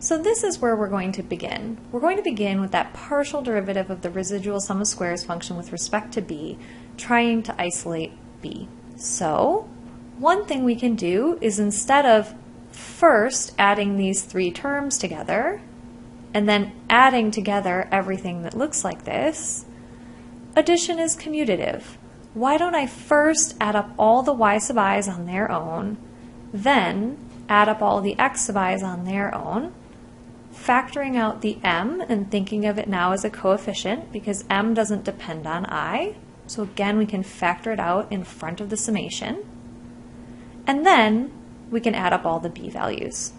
So this is where we're going to begin. We're going to begin with that partial derivative of the residual sum of squares function with respect to b, trying to isolate b. So one thing we can do is, instead of first adding these three terms together and then adding together everything that looks like this, addition is commutative. Why don't I first add up all the y sub i's on their own, then add up all the x sub i's on their own, factoring out the m and thinking of it now as a coefficient because m doesn't depend on I. So again, we can factor it out in front of the summation. And then we can add up all the b values.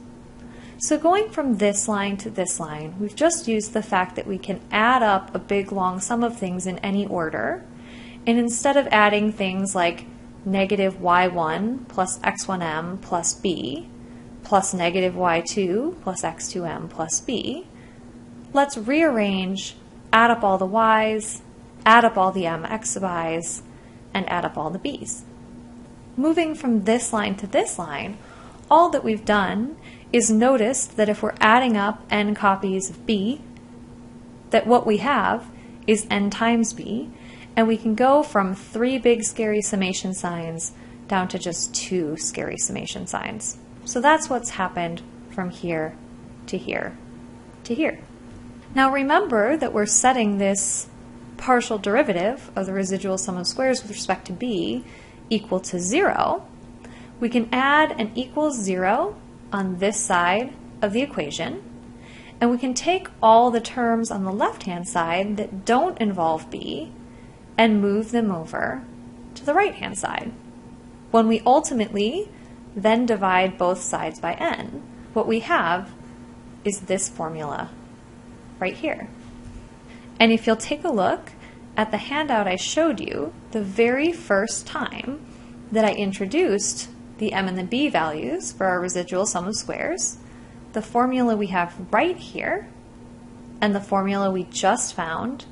So going from this line to this line, we've just used the fact that we can add up a big long sum of things in any order. And instead of adding things like negative y1 plus x1m plus b plus negative y2 plus x2m plus b, let's rearrange, add up all the y's, add up all the mx sub i's, and add up all the b's. Moving from this line to this line, all that we've done is noticed that if we're adding up n copies of b, that what we have is n times b, and we can go from 3 big scary summation signs down to just 2 scary summation signs. So that's what's happened from here to here to here. Now remember that we're setting this partial derivative of the residual sum of squares with respect to b equal to 0. We can add an equals 0 on this side of the equation, and we can take all the terms on the left-hand side that don't involve b and move them over to the right-hand side. When we ultimately then divide both sides by n, what we have is this formula right here. And if you'll take a look at the handout I showed you, the very first time that I introduced the m and the b values for our residual sum of squares, the formula we have right here and the formula we just found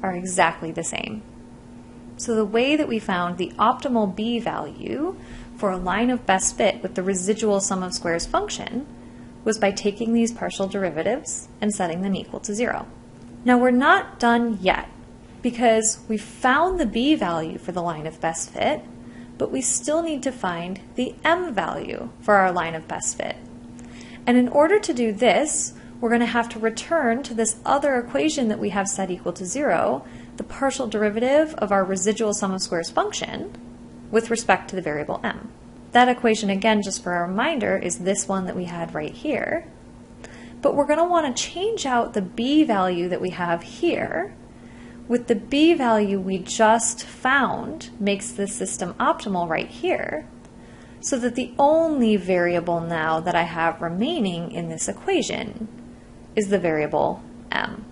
are exactly the same. So the way that we found the optimal b value for a line of best fit with the residual sum of squares function was by taking these partial derivatives and setting them equal to 0. Now we're not done yet, because we found the b value for the line of best fit, but we still need to find the m value for our line of best fit. And in order to do this, we're going to have to return to this other equation that we have set equal to 0, the partial derivative of our residual sum of squares function with respect to the variable m. That equation, again, just for a reminder, is this one that we had right here. But we're going to want to change out the b value that we have here with the b value we just found makes this system optimal right here, so that the only variable now that I have remaining in this equation is the variable m.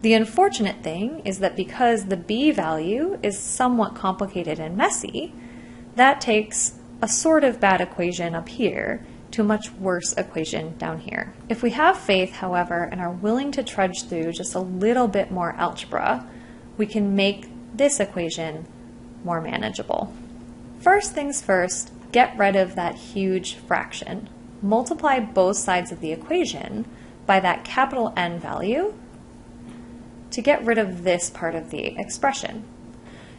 The unfortunate thing is that because the b value is somewhat complicated and messy, that takes a sort of bad equation up here to a much worse equation down here. If we have faith, however, and are willing to trudge through just a little bit more algebra, we can make this equation more manageable. First things first, get rid of that huge fraction. Multiply both sides of the equation by that capital N value to get rid of this part of the expression.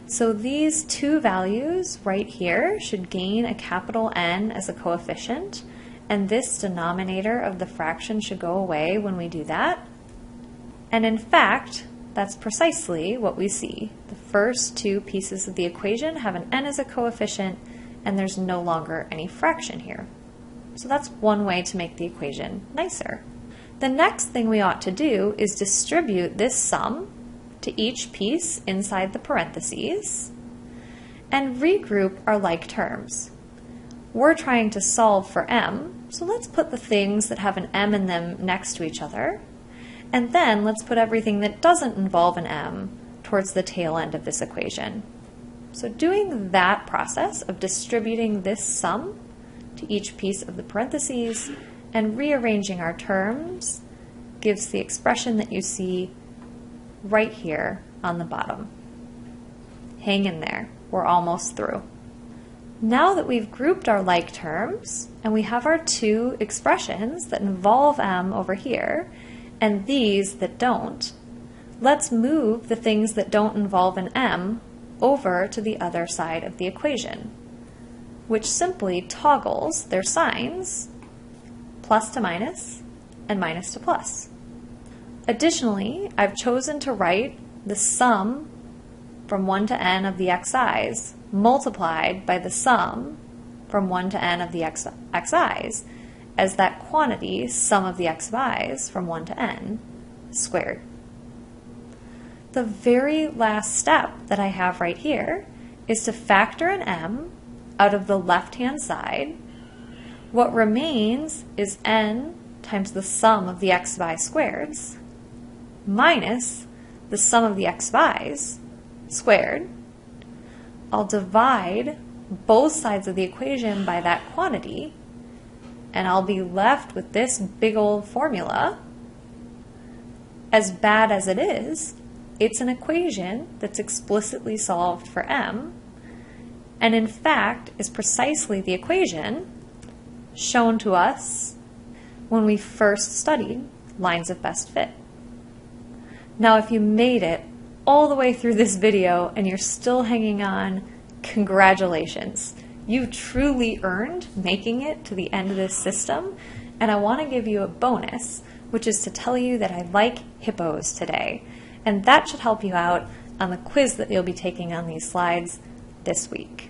So these two values right here should gain a capital N as a coefficient, and this denominator of the fraction should go away when we do that. And in fact, that's precisely what we see. The first two pieces of the equation have an N as a coefficient, and there's no longer any fraction here. So that's one way to make the equation nicer. The next thing we ought to do is distribute this sum to each piece inside the parentheses and regroup our like terms. We're trying to solve for m, so let's put the things that have an m in them next to each other, and then let's put everything that doesn't involve an m towards the tail end of this equation. So doing that process of distributing this sum to each piece of the parentheses and rearranging our terms gives the expression that you see right here on the bottom. Hang in there, we're almost through. Now that we've grouped our like terms, and we have our two expressions that involve m over here, and these that don't, let's move the things that don't involve an m over to the other side of the equation, which simply toggles their signs, plus to minus and minus to plus. Additionally, I've chosen to write the sum from 1 to n of the xi's multiplied by the sum from 1 to n of the xi's as that quantity, sum of the xi's from 1 to n squared. The very last step that I have right here is to factor an m out of the left-hand side. What remains is n times the sum of the xi squareds minus the sum of the xi's squared. I'll divide both sides of the equation by that quantity, and I'll be left with this big old formula. As bad as it is, it's an equation that's explicitly solved for m, and in fact is precisely the equation shown to us when we first studied lines of best fit. Now, if you made it all the way through this video and you're still hanging on, congratulations. You truly earned making it to the end of this system, and I want to give you a bonus, which is to tell you that I like hippos today, and that should help you out on the quiz that you'll be taking on these slides this week.